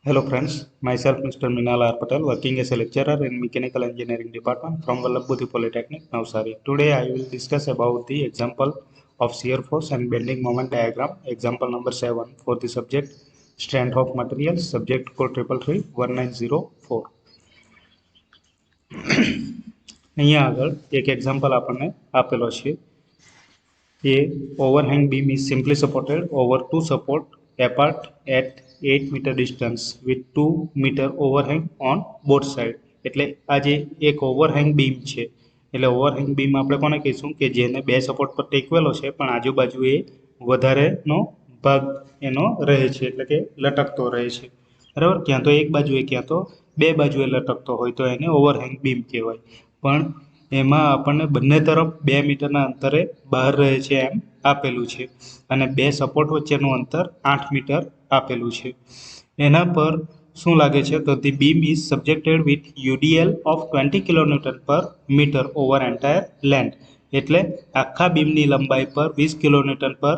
Hello friends, myself Mr. Minal R. Patel, working as a lecturer in Mechanical Engineering Department from Vallabhbudhi Polytechnic, Navsari. Today I will discuss about the example of shear force and bending moment diagram, example number 7 for the subject strength of materials, subject code 3331904. અહીંયા આગળ એક example આપણને આપેલો છે. A overhang beam is simply supported over two support apart at 8 meter distance with 2 meter overhang on both side. એટલે આ જે એક ઓવરહેંગ બીમ છે, એટલે ઓવરહેંગ બીમ આપણે કોને કહીશું કે જેને બે સપોર્ટ પર ટેકવેલો છે પણ આજુબાજુ એ વધારેનો ભાગ એનો રહે છે, એટલે કે લટકતો રહે છે. બરાબર, ક્યાં તો એક બાજુએ ક્યાં તો બે બાજુએ લટકતો હોય તો એને ઓવરહેંગ બીમ કહેવાય. પણ એમાં આપણને બંને તરફ 2 મીટરના અંતરે બહાર રહે છે એમ આપેલું છે અને બે સપોર્ટ વચ્ચેનું અંતર 8 મીટર આપેલું છે. એના પર શું લાગે છે તો the beam is subjected with UDL of 20 kilonewton per metre over entire length. એટલે આખા બીમની લંબાઈ પર 20 કિલોન્યુટન પર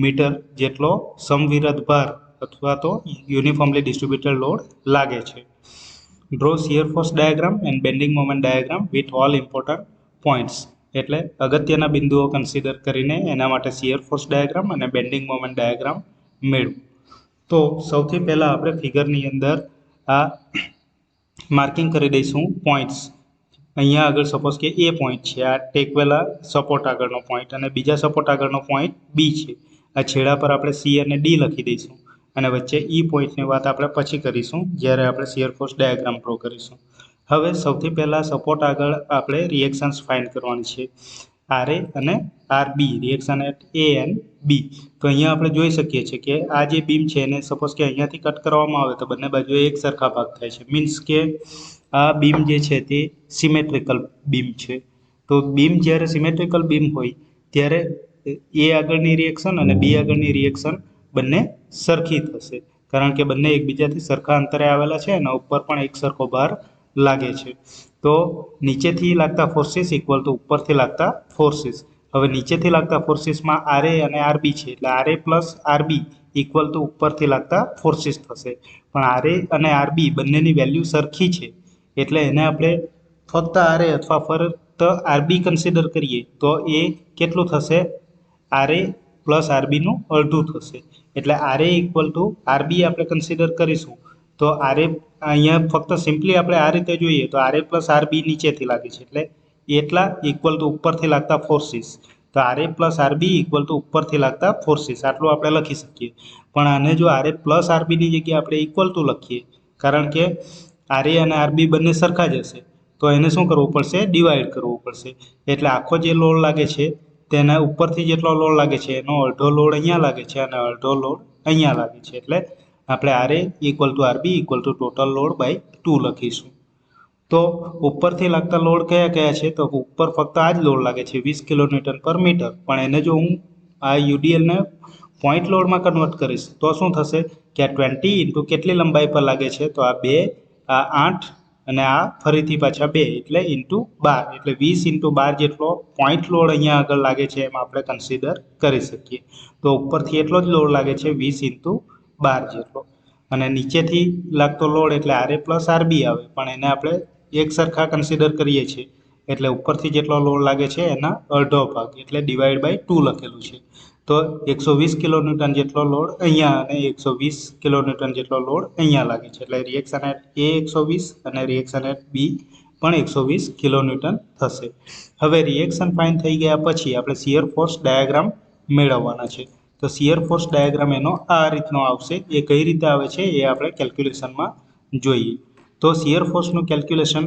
મીટર જેટલો સમવિરત ભાર અથવા તો યુનિફોર્મલી ડિસ્ટ્રીબ્યુટેડ લોડ લાગે છે. Draw shear force diagram and bending moment diagram with all important points. એટલે અગત્યના બિંદુઓ કન્સિડર કરીને એના માટે શિયર ફોર્સ ડાયાગ્રામ અને બેન્ડિંગ મોમેન્ટ ડાયાગ્રામ મેળવું. તો સૌથી પહેલાં આપણે ફિગરની અંદર આ માર્કિંગ કરી દઈશું પોઈન્ટ્સ. અહીંયા આગળ સપોઝ કે એ પોઈન્ટ છે, આ ટેકવેલા સપોર્ટ આગળનો પોઈન્ટ અને બીજા સપોર્ટ આગળનો પોઈન્ટ બી છે. આ છેડા પર આપણે સી અને ડી લખી દઈશું અને વચ્ચે ઈ પોઈન્ટની વાત આપણે પછી કરીશું જ્યારે આપણે શિયર ફોર્સ ડાયાગ્રામ ડ્રો કરીશું. હવે સૌથી પહેલાં સપોર્ટ આગળ આપણે રિએક્શન્સ ફાઇન્ડ કરવાની છે, આર એ અને R B, reaction at A and B. તો અહીંયા આપણે જોઈ શકીએ છીએ કે આ જે બીમ છે એને સપોઝ કે અહીંયાથી કટ કરવામાં આવે તો બંને બાજુએ એક સરખા ભાગ થાય છે. મીન્સ કે આ બીમ જે છે તે સિમેટ્રિકલ બીમ છે. તો બીમ જ્યારે સિમેટ્રિકલ બીમ હોય ત્યારે એ આગળની રિએક્શન અને બી આગળની રિએક્શન બંને સરખી થશે, કારણ કે બંને એકબીજાથી સરખા અંતરે આવેલા છે અને ઉપર પણ એક સરખો ભાર લાગે છે. તો નીચેથી લાગતા ફોર્સિસ ઇક્વલ ટુ ઉપરથી લાગતા ફોર્સિસ. હવે નીચેથી લાગતા ફોર્સિસમાં આર એ અને આર બી છે, એટલે R A plus R B equal to ઉપરથી લાગતા ફોર્સિસ થશે. પણ આર એ અને આર બી બંનેની વેલ્યુ સરખી છે, એટલે એને આપણે ફક્ત આર એ અથવા ફક્ત આર બી કન્સિડર કરીએ તો એ કેટલું થશે, આર એ પ્લસ આર બીનું અડધું થશે. એટલે R A equal to R B આપણે કન્સિડર કરીશું તો આર એ અહીંયા ફક્ત સિમ્પલી આપણે આ રીતે જોઈએ તો આર એ પ્લસ આર બી નીચેથી લાગે છે, એટલે એટલા ઇક્વલ ટુ ઉપરથી લાગતા ફોર્સિસ. તો R A plus R B equal to ઉપરથી લાગતા ફોર્સિસ આટલું આપણે લખી શકીએ. પણ આને જો આર એ પ્લસ આર બીની જગ્યાએ આપણે ઇક્વલ ટુ લખીએ, કારણ કે આર એ અને આર બી બંને સરખા જ હશે તો એને શું કરવું પડશે, ડિવાઈડ કરવું પડશે. એટલે આખો જે લોડ લાગે છે તેના ઉપરથી જેટલો લોડ લાગે છે એનો અડધો લોડ અહીંયા લાગે છે અને અડધો લોડ અહીંયા લાગે છે. એટલે આપણે R A equal to R B equal to total load by 2 લખીશું. તો ઉપરથી લાગતા લોડ કયા કયા છે તો ઉપર ફક્ત આ જ લોડ લાગે છે 20 કિલોન્યુટન પર મીટર. પણ એને જો હું આ યુડીએલને પોઈન્ટ લોડમાં કન્વર્ટ કરીશ તો શું થશે કે આ 20 ઇન્ટુ કેટલી લંબાઈ પર લાગે છે તો આ 2, આ 8 અને આ ફરીથી પાછા 2 એટલે ઇન્ટુ 12, એટલે 20 ઇન્ટુ 12 જેટલો પોઈન્ટ લોડ અહીંયા આગળ લાગે છે એમ આપણે કન્સિડર કરી શકીએ. તો ઉપરથી એટલો જ લોડ લાગે છે 20 ઇન્ટુ 12 જેટલો, અને નીચેથી લાગતો લોડ એટલે આર એ પ્લસ આર બી આવે પણ એને આપણે એક સરખા કન્સિડર કરીએ છીએ, એટલે ઉપરથી જેટલો લોડ લાગે છે એના અડધો ભાગ એટલે ડિવાઈડ બાય 2 લખેલું છે. તો 120 કિલોન્યુટન જેટલો લોડ અહીંયા અને 120 કિલોન્યુટન જેટલો લોડ અહીંયા લાગે છે. એટલે રિએક્શન એટ એ 120 અને રિએક્શન એટ બી પણ 120 કિલોન્યુટન થશે. હવે રિએક્શન ફાઇન થઈ ગયા પછી આપણે શિયર ફોર્સ ડાયાગ્રામ મેળવવાના છે. તો શિયર ફોર્સ ડાયાગ્રામ એનો આ રીતનો આવશે. એ કઈ રીતે આવે છે એ આપણે કેલ્ક્યુલેશનમાં જોઈએ. તો શિયર ફોર્સનું કેલ્ક્યુલેશન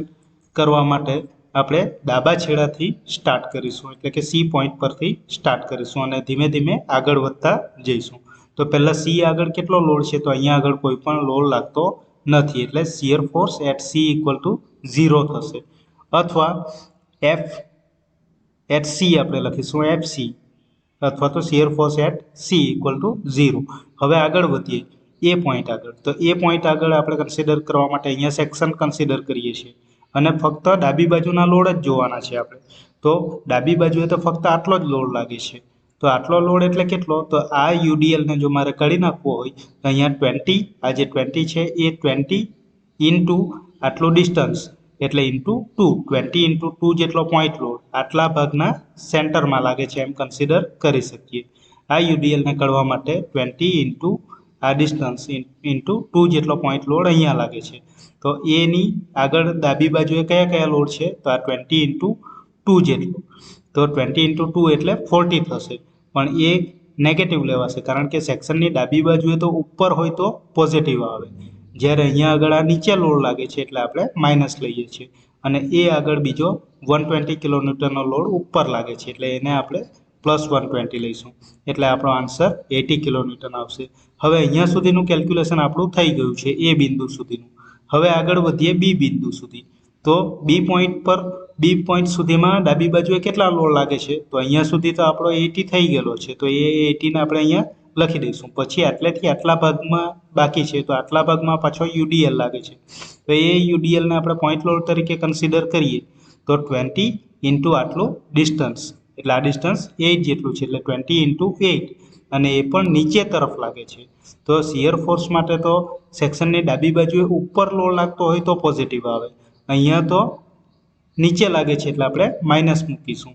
કરવા માટે આપણે ડાબા છેડાથી સ્ટાર્ટ કરીશું, એટલે કે સી પોઈન્ટ પરથી સ્ટાર્ટ કરીશું અને ધીમે ધીમે આગળ વધતા જઈશું. તો પહેલાં સી આગળ કેટલો લોડ છે તો અહીંયા આગળ કોઈ પણ લોડ લાગતો નથી, એટલે shear force at C equal to 0 થશે. અથવા એફ એટ સી આપણે લખીશું એફ સી, અથવા તો shear force at C equal to 0. હવે આગળ વધીએ એ પોઈન્ટ આગળ. તો એ પોઈન્ટ આગળ આપણે કન્સિડર કરવા માટે અહીંયા સેક્શન કન્સિડર કરીએ છીએ અને ફક્ત ડાબી બાજુના લોડ જ જોવાના છે આપણે. તો ડાબી બાજુએ તો ફક્ત આટલો જ લોડ લાગે છે, તો આટલો લોડ એટલે કેટલો? તો આ યુડીએલને જો મારે કાઢી નાખવો હોય તો અહીંયા 20, આ જે 20 છે એ 20 ઇન્ટુ આટલું ડિસ્ટન્સ એટલે ઇન્ટુ 2, 20 ઇન્ટુ 2 જેટલો પોઈન્ટ લોડ આટલા ભાગના સેન્ટરમાં લાગે છે એમ કન્સિડર કરી શકીએ. આ યુડીએલને કાઢવા માટે 20 ઇન્ટુ આ ડિસ્ટન્સ ઇન્ટુ 2 જેટલો પોઈન્ટ લોડ અહીંયા લાગે છે. તો એની આગળ ડાબી બાજુએ કયા કયા લોડ છે? તો આ 20 ઇન્ટુ 2 જેટલું. તો 20 ઇન્ટુ 2 એટલે 40 થશે, પણ એ નેગેટિવ લેવાશે કારણ કે સેક્શનની ડાબી બાજુએ તો ઉપર હોય તો પોઝિટિવ આવે, જ્યારે અહીંયા આગળ આ નીચે લોડ લાગે છે એટલે આપણે માઇનસ લઈએ છીએ, અને એ આગળ બીજો 120 કિલોન્યુટનનો લોડ ઉપર લાગે છે એટલે એને આપણે પ્લસ 120 લઈશું, એટલે આપણો આન્સર 80 કિલોન્યુટન આવશે. હવે અહીંયા સુધીનું કેલ્ક્યુલેશન આપણું થઈ ગયું છે એ બિંદુ સુધીનું. હવે આગળ વધીએ બી બિંદુ સુધી. તો બી પોઈન્ટ સુધીમાં ડાબી બાજુએ કેટલા લોડ લાગે છે? તો અહીંયા સુધી તો આપણો 80 થઈ ગયેલો છે, તો એ 80ને આપણે અહીંયા લખી દઈશું. પછી આટલેથી આટલા ભાગમાં બાકી છે, તો આટલા ભાગમાં પાછો યુડીએલ લાગે છે, તો એ યુડીએલને આપણે પોઈન્ટ લોડ તરીકે કન્સિડર કરીએ તો 20 ઇન્ટુ આટલું ડિસ્ટન્સ, એટલે આ ડિસ્ટન્સ 8 જેટલું છે એટલે 20 ઇન્ટુ 8, અને એ પણ નીચે તરફ લાગે છે. તો શિયર ફોર્સ માટે તો સેક્શનની ડાબી બાજુએ ઉપર લોડ લાગતો હોય તો પોઝિટિવ આવે, અહીંયા તો નીચે લાગે છે એટલે આપણે માઇનસ મૂકીશું.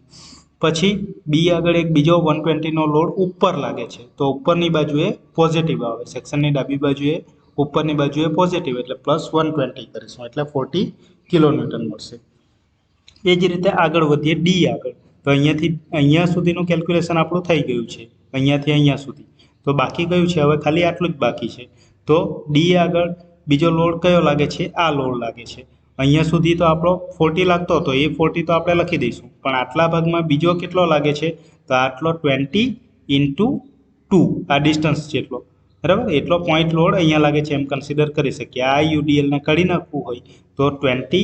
પછી બી આગળ એક બીજો 120નો લોડ ઉપર લાગે છે તો ઉપરની બાજુએ પોઝિટિવ આવે, સેક્શનની ડાબી બાજુએ ઉપરની બાજુએ પોઝિટિવ એટલે પ્લસ 120 કરીશું એટલે 40 કિલોન્યુટન મળશે. એ જ રીતે આગળ વધીએ ડી આગળ. તો અહીંયા સુધીનું કેલ્ક્યુલેશન આપણું થઈ ગયું છે, અહીંયાથી અહીંયા સુધી. તો બાકી કયું છે? હવે ખાલી આટલું જ બાકી છે. તો ડી આગળ બીજો લોડ કયો લાગે છે? આ લોડ લાગે છે. અહીંયા સુધી તો આપણો 40 લાગતો હતો, એ 40 તો આપણે લખી દઈશું, પણ આટલા ભાગમાં બીજો કેટલો લાગે છે? તો આટલો 20 ઇન્ટુ 2 આ ડિસ્ટન્સ જેટલો, બરાબર, એટલો પોઈન્ટ લોડ અહીંયા લાગે છે એમ કન્સિડર કરી શકીએ. આ યુડીએલને કાઢી નાખવું હોય તો 20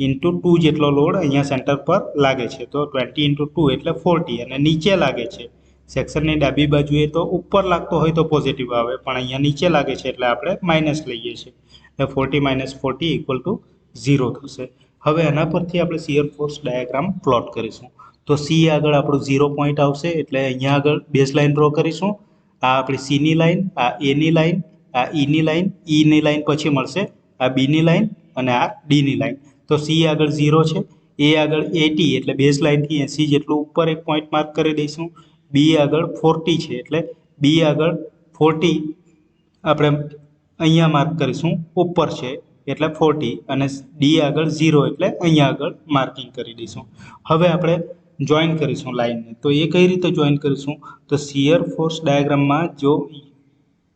ઇન્ટુ 2 જેટલો લોડ અહીંયા સેન્ટર પર લાગે છે, તો 20 ઇન્ટુ 2 એટલે 40, અને નીચે લાગે છે સેક્શનની ડાબી બાજુએ તો ઉપર લાગતો હોય તો પોઝિટિવ આવે, પણ અહીંયા નીચે લાગે છે એટલે આપણે માઇનસ લઈએ છીએ, એટલે 40 માઇનસ 40 ઇક્વલ ટુ 0 થશે. હવે એના પરથી આપણે શિયર ફોર્સ ડાયાગ્રામ પ્લોટ કરીશું. તો સી આગળ આપણું 0 પોઈન્ટ આવશે એટલે અહીંયા આગળ બેઝ લાઇન ડ્રો કરીશું. આ આપણી સીની લાઇન, આ એની લાઇન, આ ઈની લાઇન, ઈની લાઇન પછી મળશે આ બીની લાઇન અને આ ડીની લાઇન. તો સી આગળ 0 છે, એ આગળ 80 એટલે બેઝ લાઇનથી 80 જેટલું ઉપર એક પોઈન્ટ માર્ક કરી દઈશું. બી આગળ 40 છે એટલે બી આગળ 40 આપણે અહીંયા માર્ક કરીશું, ઉપર છે એટલે 40, અને ડી આગળ 0 એટલે અહીંયા આગળ માર્કિંગ કરી દઈશું. હવે આપણે જોઈન કરીશું લાઇનને. તો એ કઈ રીતે જોઈન કરીશું? તો શિયર ફોર્સ ડાયાગ્રામમાં જો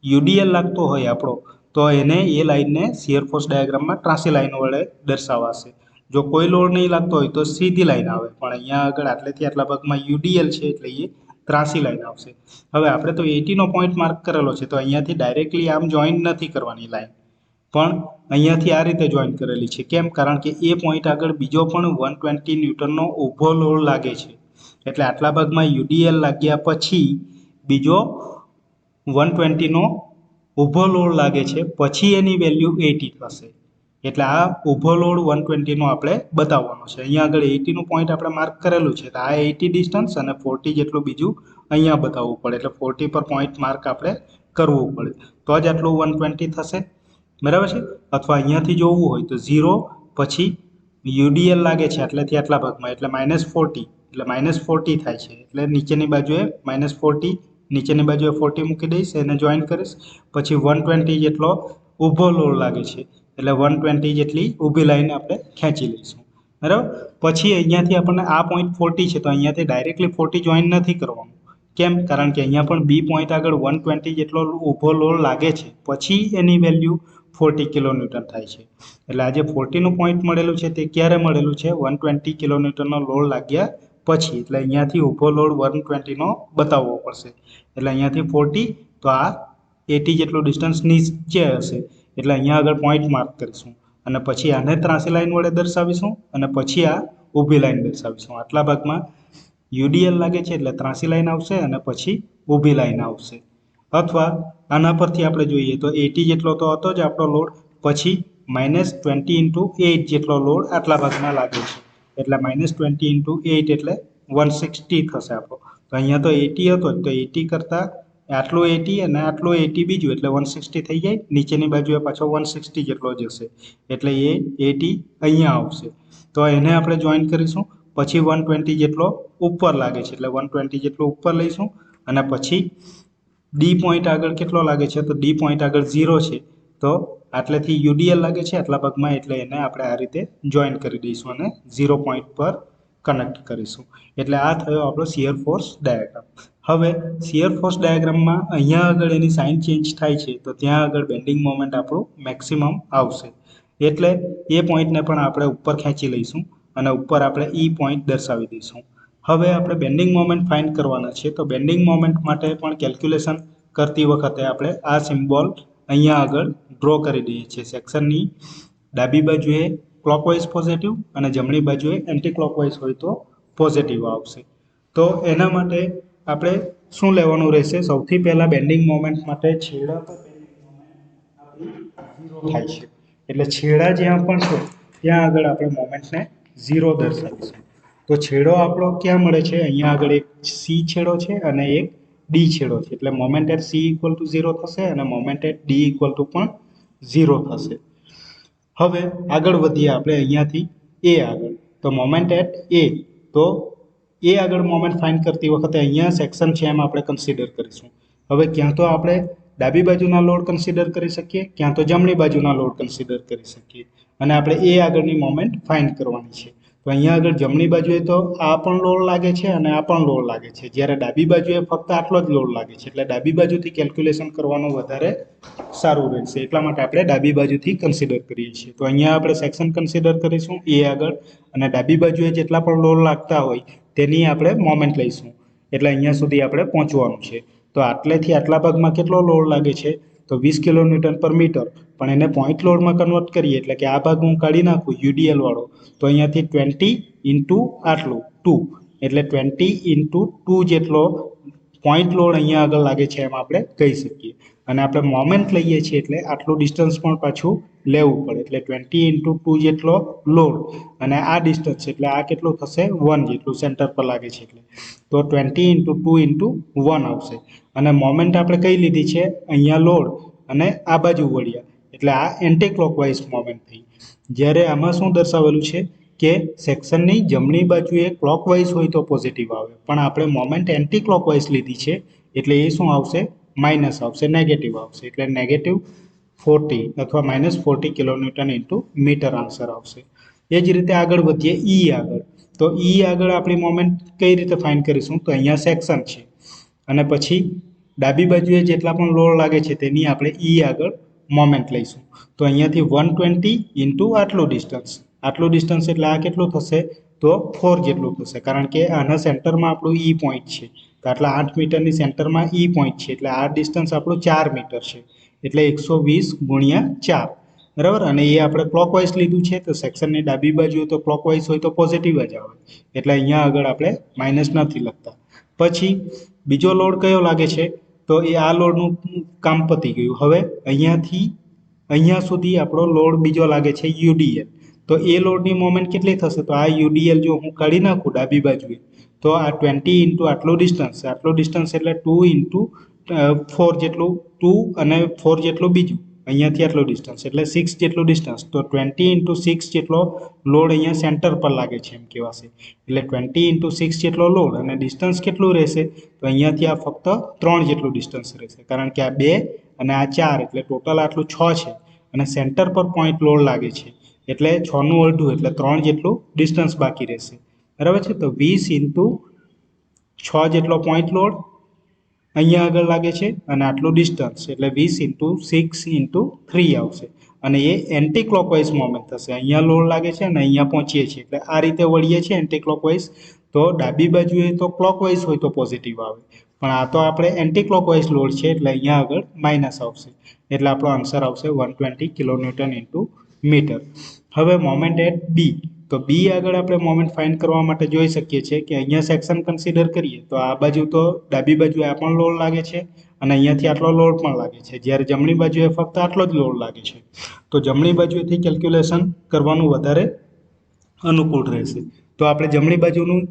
યુડીએલ લાગતો હોય આપણો તો એને એ લાઇનને શિયર ફોર્સ ડાયાગ્રામમાં ત્રાસી લાઇન વડે દર્શાવાશે. જો કોઈ લોડ નહીં લાગતો હોય તો સીધી લાઇન આવે, પણ અહીંયા આગળ આટલેથી આટલા ભાગમાં યુડીએલ છે એટલે એ ત્રાસી લાઇન આવશે. હવે આપણે તો 80નો પોઈન્ટ માર્ક કરેલો છે, તો અહીંયાથી ડાયરેક્ટલી આમ જોઈન નથી કરવાની લાઇન, પણ અહીંયાથી આ રીતે જોઈન કરેલી છે. કેમ? કારણ કે એ પોઈન્ટ આગળ બીજો પણ 120 ન્યૂટનનો ઊભો લોડ લાગે છે, એટલે આટલા ભાગમાં યુડીએલ લાગ્યા પછી બીજો 120નો ઊભો લોડ લાગે છે, પછી એની વેલ્યુ 80 થશે, એટલે આ ઊભો લોડ 120નો આપણે બતાવવાનો છે. અહીંયા આગળ 80નું પોઈન્ટ આપણે માર્ક કરેલું છે, તો આ 80 ડિસ્ટન્સ અને 40 જેટલું બીજું અહીંયા બતાવવું પડે, એટલે 40 પર પોઈન્ટ માર્ક આપણે કરવું પડે, તો જ આટલું 120 થશે, બરાબર છે. અથવા અહીંયાથી જોવું હોય તો 0 પછી યુડીએલ લાગે છે આટલેથી આટલા ભાગમાં એટલે -40, એટલે -40 થાય છે, એટલે નીચેની બાજુએ -40, નીચેની બાજુએ 40 મૂકી દઈશ, એને જોઈન કરીશ. પછી 120 જેટલો ઊભો લોડ લાગે છે એટલે 120 જેટલી ઊભી લાઈન આપણે ખેંચી લઈશું, બરાબર. પછી અહીંયાથી આપણને આ પોઈન્ટ 40 છે, તો અહીંયાથી ડાયરેક્ટલી 40 જોઈન નથી કરવાનું. કેમ? કારણ કે અહીંયા પણ બી પોઈન્ટ આગળ 120 જેટલો ઊભો લોડ લાગે છે, પછી એની વેલ્યુ 40 કિલોન્યુટન થાય છે. એટલે આજે 40નું પોઈન્ટ મળેલું છે તે ક્યારે મળેલું છે? 120 કિલોન્યુટનનો લોડ લાગ્યા પછી, એટલે અહીંયાથી ઊભો લોડ 120નો બતાવવો પડશે, એટલે અહીંયાથી 40, તો આ 80 જેટલું ડિસ્ટન્સ નીચે હશે એટલે અહીંયા આગળ પોઈન્ટ માર્ક કરીશું, અને પછી આને ત્રાસી લાઈન વડે દર્શાવીશું, અને પછી આ ઊભી લાઈન દર્શાવીશું. આટલા ભાગમાં યુડીએલ લાગે છે એટલે ત્રાસી લાઈન આવશે અને પછી ઊભી લાઈન આવશે. અથવા આના પરથી આપણે જોઈએ તો 80 જેટલો તો હતો જ આપણો લોડ, પછી -20 ઇન્ટુ 8 જેટલો લોડ આટલા ભાગમાં લાગે છે, એટલે -20 ઇન્ટુ 8 એટલે 160 થશે આપણો. તો અહીંયા તો 80 હતો તો 80 કરતાં આટલું 80 અને આટલું 80 બીજું એટલે 160 થઈ જાય, નીચેની બાજુએ પાછો 160 જેટલો જશે એટલે એ 80 અહીંયા આવશે. તો એને આપણે જોઈન કરીશું, પછી 120 જેટલો ઉપર લાગે છે એટલે 120 જેટલો ઉપર લઈશું અને પછી ડી પોઈન્ટ આગળ કેટલો લાગે છે તો ડી પોઈન્ટ આગળ 0 છે તો આટલેથી યુડીએલ લાગે છે આટલા ભાગમાં એટલે એને આપણે આ રીતે જોઈન કરી દઈશું અને 0 પોઈન્ટ પર કનેક્ટ કરીશું. એટલે આ થયો આપણો શિયર ફોર્સ ડાયાગ્રામ. હવે શિયર ફોર્સ ડાયાગ્રામમાં અહીંયા આગળ એની સાઇન ચેન્જ થાય છે તો ત્યાં આગળ બેન્ડિંગ મોમેન્ટ આપણું મેક્સિમમ આવશે એટલે એ પોઈન્ટને પણ આપણે ઉપર ખેંચી લઈશું અને ઉપર આપણે ઈ પોઈન્ટ દર્શાવી દઈશું. હવે આપણે બેન્ડિંગ મોમેન્ટ ફાઇન્ડ કરવાના છે તો બેન્ડિંગ મોમેન્ટ માટે પણ કેલ્ક્યુલેશન કરતી વખતે આપણે આ સિમ્બોલ અહીંયા આગળ ડ્રો કરી દઈએ છીએ. સેક્શનની ડાબી બાજુએ ક્લોકવાઇઝ પોઝિટિવ અને જમણી બાજુએ એન્ટી ક્લોકવાઇઝ હોય તો પોઝિટિવ આવશે. તો એના માટે આપણે શું લેવાનું રહેશે, સૌથી પહેલાં બેન્ડિંગ મોમેન્ટ માટે છેડા પર બેન્ડિંગ મોમેન્ટ આપણી 0 થાય છે એટલે છેડા જ્યાં પણ છે ત્યાં આગળ આપણે મોમેન્ટને 0 દર્શાવીશું. તો છેડો આપણો ક્યાં મળે છે, અહીંયા આગળ એક સી છેડો છે અને એક ડી છેડો છે એટલે moment at C equal to 0 થશે અને moment at D equal to પણ 0 થશે. હવે આગળ વધીએ આપણે અહીંયાથી એ આગળ. તો મોમેન્ટ એટ એ, તો એ આગળ મોમેન્ટ ફાઇન્ડ કરતી વખતે અહીંયા સેક્શન છે એમ આપણે કન્સિડર કરીશું. હવે ક્યાં તો આપણે ડાબી બાજુના લોડ કન્સિડર કરી શકીએ, ક્યાં તો જમણી બાજુના લોડ કન્સિડર કરી શકીએ અને આપણે એ આગળની મોમેન્ટ ફાઇન્ડ કરવાની છે. તો અહીંયા આગળ જમણી બાજુએ તો આ પણ લોડ લાગે છે અને આ પણ લોડ લાગે છે, જ્યારે ડાબી બાજુએ ફક્ત આટલો જ લોડ લાગે છે એટલે ડાબી બાજુથી કેલ્ક્યુલેશન કરવાનું વધારે સારું રહેશે એટલા માટે આપણે ડાબી બાજુથી કન્સિડર કરીએ છીએ. તો અહીંયા આપણે સેક્શન કન્સિડર કરીશું એ આગળ અને ડાબી બાજુએ જેટલા પણ લોડ લાગતા હોય તેની આપણે મોમેન્ટ લઈશું એટલે અહીંયા સુધી આપણે પહોંચવાનું છે. તો આટલેથી આટલા ભાગમાં કેટલો લોડ લાગે છે તો 20 કિલોન્યુટન પર મીટર, પણ એને પોઈન્ટ લોડમાં કન્વર્ટ કરીએ એટલે કે આ ભાગ હું કાઢી નાખું યુડીએલ વાળો તો અહીંયાથી 20 ઇન્ટુ આટલું 2 એટલે 20 ઇન્ટુ 2 જેટલો પોઈન્ટ લોડ અહીંયા આગળ લાગે છે એમ આપણે કહી શકીએ. અને આપણે મોમેન્ટ લઈએ છીએ એટલે આટલું ડિસ્ટન્સ પણ પાછું લેવું પડે એટલે 20 ઇન્ટુ 2 જેટલો લોડ અને આ ડિસ્ટન્સ એટલે આ કેટલું થશે 1 જેટલું સેન્ટર પર લાગે છે એટલે તો 20 ઇન્ટુ 2 ઇન્ટુ 1 આવશે. અને મોમેન્ટ આપણે કઈ લીધી છે અહીંયા લોડ અને આ બાજુ વળ્યા એટલે આ એન્ટી ક્લોકવાઇઝ મોમેન્ટ થઈ. જ્યારે આમાં શું દર્શાવેલું છે કે સેક્શનની જમણી બાજુએ ક્લોકવાઇઝ હોય તો પોઝિટિવ આવે પણ આપણે મોમેન્ટ એન્ટી ક્લોકવાઇઝ લીધી છે એટલે એ શું આવશે માઇનસ આવશે, નેગેટિવ આવશે એટલે નેગેટિવ 40 અથવા minus 40 kilonewton into metre answer આવશે. એ જ રીતે આગળ વધીએ ઈ આગળ. તો ઈ આગળ આપણી મોમેન્ટ કઈ રીતે ફાઇન્ડ કરીશું તો અહીંયા સેક્શન છે અને પછી ડાબી બાજુએ જેટલા પણ લોડ લાગે છે તેની આપણે ઈ આગળ મોમેન્ટ લઈશું. તો અહીંયાથી 120 ઇન્ટુ આટલું ડિસ્ટન્સ એટલે આ કેટલું થશે તો 4 જેટલું થશે કારણ કે આના સેન્ટરમાં આપણું ઈ પોઈન્ટ છે તો આટલા 8 મીટરની સેન્ટરમાં ઈ પોઈન્ટ છે એટલે આ ડિસ્ટન્સ આપણું 4 મીટર છે એટલે 120 ગુણ્યા 4 બરાબર. અને એ આપણે ક્લોકવાઇઝ લીધું છે તો સેક્શનની ડાબી બાજુ તો ક્લોકવાઇઝ હોય તો પોઝિટિવ જ આવે એટલે અહીંયા આગળ આપણે માઇનસ નથી લખતા. પછી બીજો લોડ કયો લાગે છે તો એ આ લોડનું કામ પતી ગયું. હવે અહીંયાથી અહીંયા સુધી આપણો લોડ બીજો લાગે છે યુડીએલ. તો એ લોડની મોમેન્ટ કેટલી થશે તો આ યુડીએલ જો હું કાઢી નાખું ડાબી બાજુએ તો આ 20 ઇન્ટુ આટલું ડિસ્ટન્સ એટલે 2 ઇન્ટુ 4 જેટલું 2 અને 4 જેટલું બીજું અહીંયાથી આટલું ડિસ્ટન્સ એટલે 6 જેટલું ડિસ્ટન્સ તો 20 ઇન્ટુ 6 જેટલો લોડ અહીંયા સેન્ટર પર લાગે છે એમ કહેવાશે એટલે 20 ઇન્ટુ 6 જેટલો લોડ અને ડિસ્ટન્સ કેટલું રહેશે તો અહીંયાથી આ ફક્ત 3 જેટલું ડિસ્ટન્સ રહેશે કારણ કે આ 2 અને આ 4 એટલે ટોટલ આટલું 6 છે અને સેન્ટર પર પોઈન્ટ લોડ લાગે છે એટલે 6 નું અડધું એટલે 3 જેટલું ડિસ્ટન્સ બાકી રહેશે બરાબર છે. તો 20 ઇન્ટુ 6 જેટલો પોઈન્ટ લોડ અહીંયા આગળ લાગે છે અને આટલું ડિસ્ટન્સ એટલે 20 ઇન્ટુ 6 ઇન્ટુ 3 આવશે અને એ એન્ટી ક્લોકવાઇઝ મોમેન્ટ થશે. અહીંયા લોડ લાગે છે અને અહીંયા પહોંચીએ છીએ એટલે આ રીતે વળીએ છીએ એન્ટી ક્લોકવાઇઝ. તો ડાબી બાજુએ તો ક્લોકવાઇઝ હોય તો પોઝિટિવ આવે પણ આ તો આપણે એન્ટી ક્લોકવાઇઝ લોડ છે એટલે અહીંયા આગળ માઇનસ આવશે એટલે આપણો આન્સર આવશે 120 કિલોન્યુટન ઇન્ટુ મીટર. હવે મોમેન્ટ એટ બી. તો બી આગળ આપણે મોમેન્ટ ફાઇન્ડ કરવા માટે જોઈ શકીએ છીએ કે અહીંયા સેક્શન કન્સિડર કરીએ તો આ બાજુ તો ડાબી બાજુએ આ પણ લોડ લાગે છે અને અહીંયાથી આટલો લોડ પણ લાગે છે જ્યારે જમણી બાજુએ ફક્ત આટલો જ લોડ લાગે છે. તો જમણી બાજુએથી કેલ્ક્યુલેશન કરવાનું વધારે અનુકૂળ રહેશે. તો આપણે જમણી બાજુનું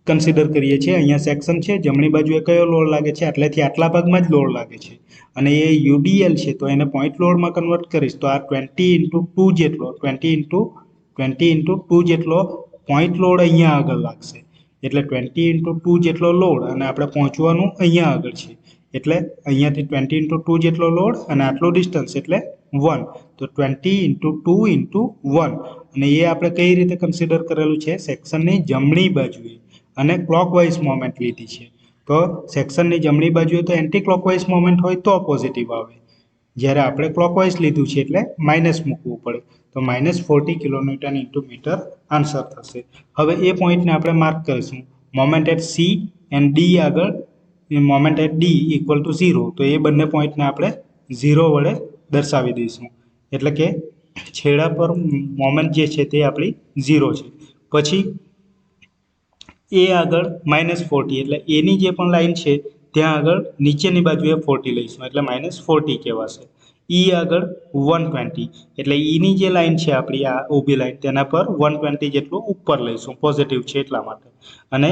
કન્સિડર કરીએ છીએ. અહીંયા સેક્શન છે, જમણી બાજુએ કયો લોડ લાગે છે, આટલેથી આટલા ભાગમાં જ લોડ લાગે છે. અને એ યુડીએલ છે, તો એને પોઈન્ટ લોડમાં કન્વર્ટ કરીશ તો આ 20 × 2 જેટલો 20 × 2 જેટલો પોઈન્ટ લોડ અહીંયા આગળ લાગશે. એટલે 20 × 2 જેટલો લોડ અને આપણે પહોંચવાનું અહીંયા આગળ છે. એટલે અહીંયાથી 20 × 2 જેટલો લોડ અને આટલું ડિસ્ટન્સ એટલે 1. તો 20 × 2 × 1 અને એ આપણે કઈ રીતે કન્સિડર કરેલું છે, સેક્શનની જમણી બાજુએ અને ક્લોકવાઇઝ મોમેન્ટ લીધી છે. તો સેક્શનની જમણી બાજુએ તો એન્ટી ક્લોકવાઇઝ મોમેન્ટ હોય તો પોઝિટિવ આવે, જ્યારે આપણે ક્લોકવાઇઝ લીધું છે એટલે માઇનસ મૂકવું પડે. તો -40 કિલોન્યુટન ઇન્ટુ મીટર આન્સર થશે. હવે એ પોઈન્ટને આપણે માર્ક કરીશું. Moment at C and D આગળ moment at D equal to 0. તો એ બંને પોઈન્ટને આપણે 0 વડે દર્શાવી દઈશું. એટલે કે છેડા પર મોમેન્ટ જે છે તે આપણી 0 છે. પછી એ આગળ -40 એટલે એની જે પણ લાઈન છે ત્યાં આગળ નીચેની બાજુએ 40 લઈશું એટલે -40 કહેવાશે. ઈ આગળ 120 એટલે ઈની જે લાઈન છે આપણી આ ઊભી લાઈન તેના પર 120 જેટલું ઉપર લઈશું, પોઝિટિવ છે એટલા માટે. અને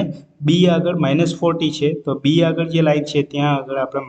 બી આગળ -40 છે તો બી આગળ જે લાઈન છે ત્યાં આગળ આપણે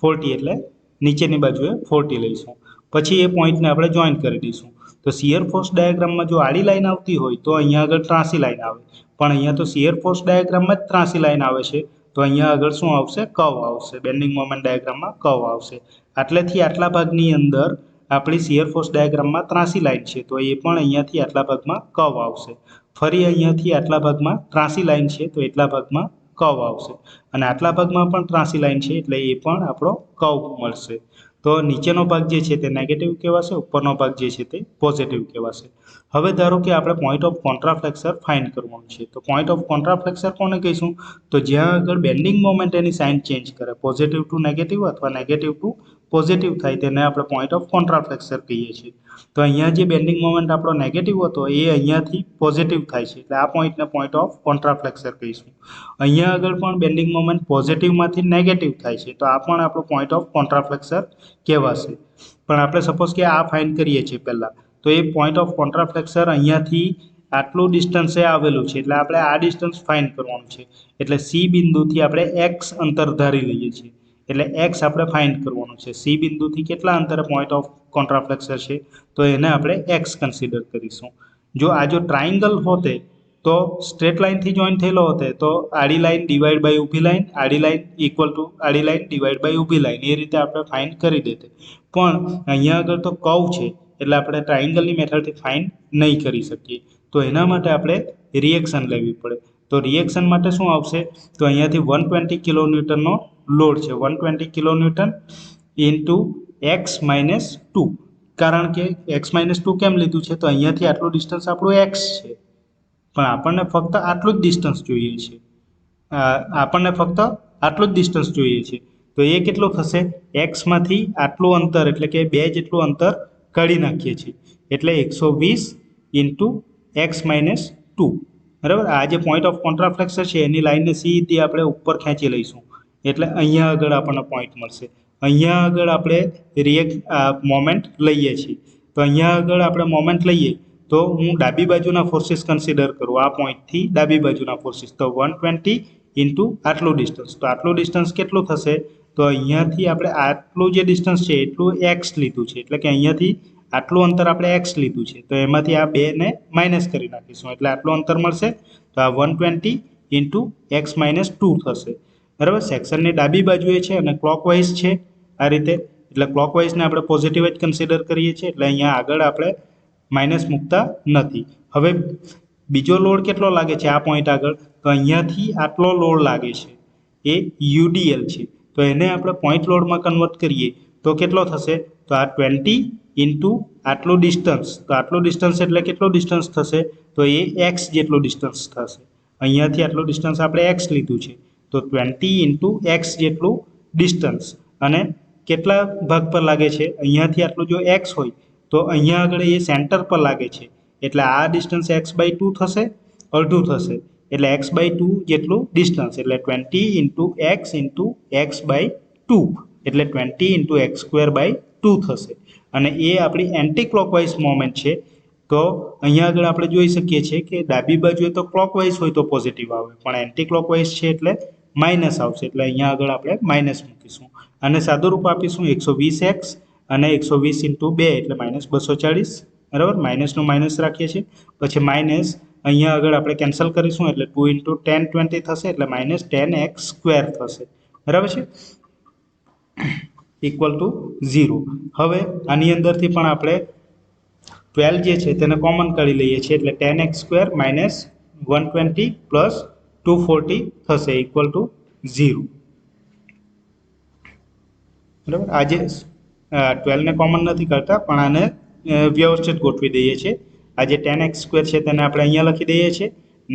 -40 એટલે નીચેની બાજુએ 40 લઈશું. પછી એ પોઈન્ટને આપણે જોઈન કરી દઈશું. તો શિયર ફોર્સ ડાયાગ્રામમાં જો આડી લાઈન આવતી હોય તો અહીંયા આગળ ત્રાસી લાઈન આવે, પણ અહીંયા તો શિયર ફોર્સ ડાયાગ્રામમાં જ ત્રાસી લાઈન આવે છે. તો અહીંયા આગળ શું આવશે, કર્વ આવશે. બેન્ડિંગ મોમેન્ટ ડાયાગ્રામમાં કર્વ આવશે. આટલેથી આટલા ભાગની અંદર આપણી શિયર ફોર્સ ડાયાગ્રામમાં ત્રાસી લાઈન છે તો એ પણ અહીંયાથી આટલા ભાગમાં કર્વ આવશે. ફરી અહીંયાથી આટલા ભાગમાં ત્રાસી લાઈન છે તો એટલા ભાગમાં કર્વ આવશે. અને આટલા ભાગમાં પણ ત્રાસી લાઈન છે એટલે એ પણ આપણો કર્વ મળશે. તો નીચેનો ભાગ જે છે તે નેગેટિવ કહેવાશે, ઉપરનો ભાગ જે છે તે પોઝિટિવ કહેવાશે. હવે ધારો કે આપણે પોઈન્ટ ઓફ કોન્ટ્રાફ્લેક્સર ફાઇન્ડ કરવાનું છે. તો પોઈન્ટ ઓફ કોન્ટ્રાફ્લેક્સર કોને કહીશું, તો જ્યાં આગળ બેન્ડિંગ મોમેન્ટ એની સાઇન ચેન્જ કરે, પોઝિટિવ ટુ નેગેટિવ અથવા નેગેટિવ ટુ પોઝિટિવ થાય તેને આપણે પોઈન્ટ ઓફ કોન્ટ્રાફ્લેક્સર કહીએ છીએ. તો અહીંયા જે બેન્ડિંગ મોમેન્ટ આપણો નેગેટિવ હતો એ અહીંયાથી પોઝિટિવ થાય છે એટલે આ પોઈન્ટને પોઈન્ટ ઓફ કોન્ટ્રાફ્લેક્સર કહીશું. અહીંયા આગળ પણ બેન્ડિંગ મોમેન્ટ પોઝિટિવમાંથી નેગેટિવ થાય છે તો આ પણ આપણો પોઈન્ટ ઓફ કોન્ટ્રાફ્લેક્સર કહેવાશે. પણ આપણે સપોઝ કે આ ફાઇન્ડ કરીએ છીએ પહેલાં, તો એ પોઈન્ટ ઓફ કોન્ટ્રાફ્લેક્સર અહીંયાથી આટલું ડિસ્ટન્સે આવેલું છે એટલે આપણે આ ડિસ્ટન્સ ફાઇન્ડ કરવાનું છે. એટલે સી બિંદુથી આપણે એક્સ અંતર ધારી લઈએ છીએ એટલે એક્સ આપણે ફાઇન્ડ કરવાનું છે. સી બિંદુથી કેટલા અંતરે પોઈન્ટ ઓફ કોન્ટ્રાફ્લેક્સર છે તો એને આપણે એક્સ કન્સિડર કરીશું. જો આ જો ટ્રાયંગલ હોતે તો સ્ટ્રેટ લાઇનથી જોઈન થયેલો હોતે તો આડી લાઇન ડિવાઈડ બાય ઊભી લાઇન, આડી લાઇન ઇક્વલ ટુ આડી લાઇન ડિવાઈડ બાય ઊભી લાઇન, એ રીતે આપણે ફાઇન્ડ કરી દેતે. પણ અહીંયા આગળ તો કર્વ છે એટલે આપણે ટ્રાયંગલની મેથડથી ફાઇન્ડ નહીં કરી શકીએ. તો એના માટે આપણે રિએક્શન લેવી પડે. તો રિએક્શન માટે શું આવશે, તો અહીંયાથી 120 કિલોન્યુટનનો લોડ છે, 120 કિલોન્યુટન ઇન્ટુ x-2. કારણ કે x-2 કેમ લીધું છે, તો અહીંયાથી આટલું ડિસ્ટન્સ આપણું x છે પણ આપણને ફક્ત આટલું જ ડિસ્ટન્સ જોઈએ છે. તો એ કેટલું થશે, એક્સમાંથી આટલું અંતર એટલે કે 2 જેટલું અંતર કાઢી નાખીએ છીએ એટલે 120 ઇન્ટુ x-2. બરાબર. આ જે પોઈન્ટ ઓફ કોન્ટ્રાફ્લેક્સર છે એની લાઈનને સીધી આપણે ઉપર ખેંચી લઈશું એટલે અહીંયા આગળ આપણને પોઈન્ટ મળશે. અહીંયા આગળ આપણે મોમેન્ટ લઈએ છીએ. તો અહીંયા આગળ આપણે મોમેન્ટ લઈએ તો હું ડાબી બાજુના ફોર્સિસ કન્સિડર કરું, આ પોઈન્ટથી ડાબી બાજુના ફોર્સિસ. તો 120 ઇન્ટુ આટલું ડિસ્ટન્સ, તો આટલું ડિસ્ટન્સ કેટલું થશે, તો અહીંયાથી આપણે આટલું જે ડિસ્ટન્સ છે એટલું એક્સ લીધું છે એટલે કે અહીંયાથી આટલું અંતર આપણે એક્સ લીધું છે તો એમાંથી આ 2ને માઇનસ કરી નાખીશું એટલે આટલું અંતર મળશે. તો આ 120 ઇન્ટુ x-2 થશે. બરાબર. સેક્શનની ડાબી બાજુએ છે અને ક્લોકવાઇઝ છે આ રીતે, એટલે ક્લોકવાઇઝને આપણે પોઝિટિવ જ કન્સિડર કરીએ છીએ એટલે અહીંયા આગળ આપણે માઇનસ મૂકતા નથી. હવે બીજો લોડ કેટલો લાગે છે આ પોઈન્ટ આગળ, તો અહીંયાથી આટલો લોડ લાગે છે એ યુડીએલ છે. તો એને આપણે પોઈન્ટ લોડમાં કન્વર્ટ કરીએ તો કેટલો થશે, તો આ 20 ઇન્ટુ આટલું ડિસ્ટન્સ, તો આટલું ડિસ્ટન્સ એટલે કેટલું ડિસ્ટન્સ થશે, તો એ એક્સ જેટલું ડિસ્ટન્સ થશે. અહીંયાથી આટલું ડિસ્ટન્સ આપણે એક્સ લીધું છે તો 20 ઇન્ટુ એક્સ જેટલું ડિસ્ટન્સ. અને કેટલા ભાગ પર લાગે છે, અહીંયાથી આટલું જો એક્સ હોય તો અહીંયા આગળ એ સેન્ટર પર લાગે છે એટલે આ ડિસ્ટન્સ x/2 થશે, અડધું થશે એટલે x/2 જેટલું ડિસ્ટન્સ એટલે 20 ઇન્ટુ એક્સ ઇન્ટુ x/2 એટલે 20 ઇન્ટુ x² બાય 2 થશે. અને એ આપણી એન્ટી ક્લોકવાઇઝ મોમેન્ટ છે તો અહીંયા આગળ આપણે જોઈ શકીએ છીએ કે ડાબી બાજુએ તો ક્લોકવાઇઝ હોય તો પોઝિટિવ આવે, પણ એન્ટી ક્લોકવાઇઝ છે એટલે માઇનસ આવશે, એટલે અહીંયા આગળ આપણે માઇનસ મૂકીશું. અને સાદુરૂપ આપીશું 120x અને 120 × 2 એટલે -240, બરાબર. માઇનસનું માઇનસ રાખીએ છીએ, પછી માઇનસ અહીંયા આગળ આપણે કેન્સલ કરીશું એટલે 2 × 10 20 થશે, એટલે -10x² થશે, બરાબર છે, ઇક્વલ ટુ 0. હવે આની અંદરથી પણ આપણે 12 જે છે તેને કોમન કાઢી લઈએ છીએ, એટલે 10x² - 120 + 240 થશે, ઇક્વલ ટુ 0, બરાબર. આજે 12 ને કોમન નથી કરતા, પણ આને વ્યવસ્થિત ગોઠવી દઈએ છીએ. આ જે 10x² છે તેને આપણે અહીંયા લખી દઈએ છીએ,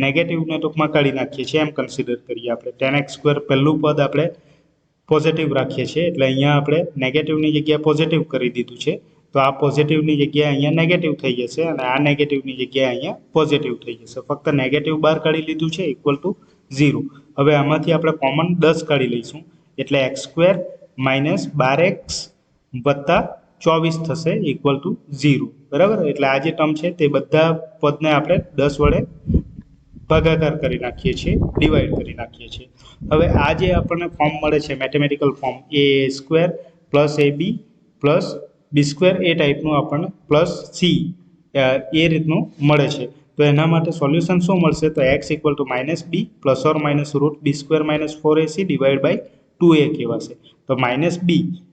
નેગેટિવને ટૂંકમાં કાઢી નાખીએ છીએ, એમ કન્સિડર કરીએ આપણે. 10x² પહેલું પદ આપણે પોઝિટિવ રાખીએ છીએ, એટલે અહીંયા આપણે નેગેટિવની જગ્યાએ પોઝિટિવ કરી દીધું છે, તો આ પોઝિટિવની જગ્યાએ અહીંયા નેગેટિવ થઈ જશે, અને આ નેગેટિવની જગ્યાએ અહીંયા પોઝિટિવ થઈ જશે. ફક્ત નેગેટિવ બહાર કાઢી લીધું છે, ઇક્વલ ટુ 0. હવે આમાંથી આપણે કોમન 10 કાઢી લઈશું, એટલે x² - 12x + 24 થશે, ઇક્વલ ટુ 0, બરાબર. એટલે આ જે ટર્મ છે તે બધા પદને આપણે 10 વડે ભાગાકાર કરી નાખીએ છીએ, ડિવાઈડ કરી નાખીએ છીએ. હવે આ જે આપણને ફોર્મ મળે છે mathematical form, a² + ab + b² એ ટાઈપનું આપણને +c એ રીતનું મળે છે. તો એના માટે સોલ્યુશન શું મળશે, તો x = -b ± √b² - 4ac / 2a કહેવાશે. તો -b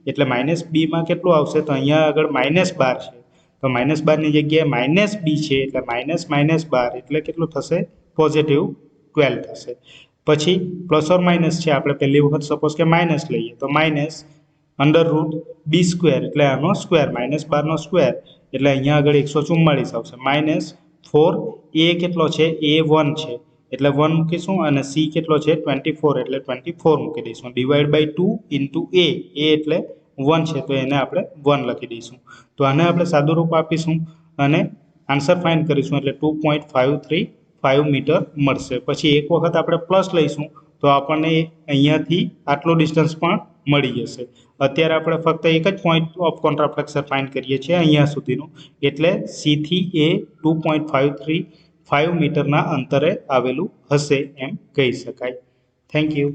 એટલે -b માં કેટલું આવશે, તો અહીંયા આગળ -12 છે, તો -12 ની જગ્યાએ -b છે, એટલે -12 એટલે કેટલું થશે, +12 થશે. પછી ± છે, આપણે પહેલી વખત સપોઝ કે માઇનસ લઈએ, તો -√b² એટલે આનો સ્ક્વેર, -12 નો સ્ક્વેર એટલે અહીંયા આગળ 144 આવશે. -4a કેટલો છે, a1 છે એટલે 1 મૂકીશું, અને c કેટલો છે 24 એટલે 24 મૂકી દઈશું, / 2 × a એટલે 1 છે, તો એને આપણે 1 લખી દઈશું. તો આને આપણે સાદુરૂપ આપીશું અને આન્સર ફાઇન્ડ કરીશું, એટલે 2.535 મીટર મળશે. પછી એક વખત આપણે પ્લસ લઈશું તો આપણને અહીંયાથી આટલું ડિસ્ટન્સ પણ મળી જશે. અત્યારે આપણે ફક્ત એક જ પોઈન્ટ ઓફ કોન્ટ્રાફ્લેક્સર ફાઇન્ડ કરીએ છીએ અહીંયા સુધીનું, એટલે c થી a 2.535 મીટરના અંતરે આવેલું હશે એમ કહી શકાય. Thank you.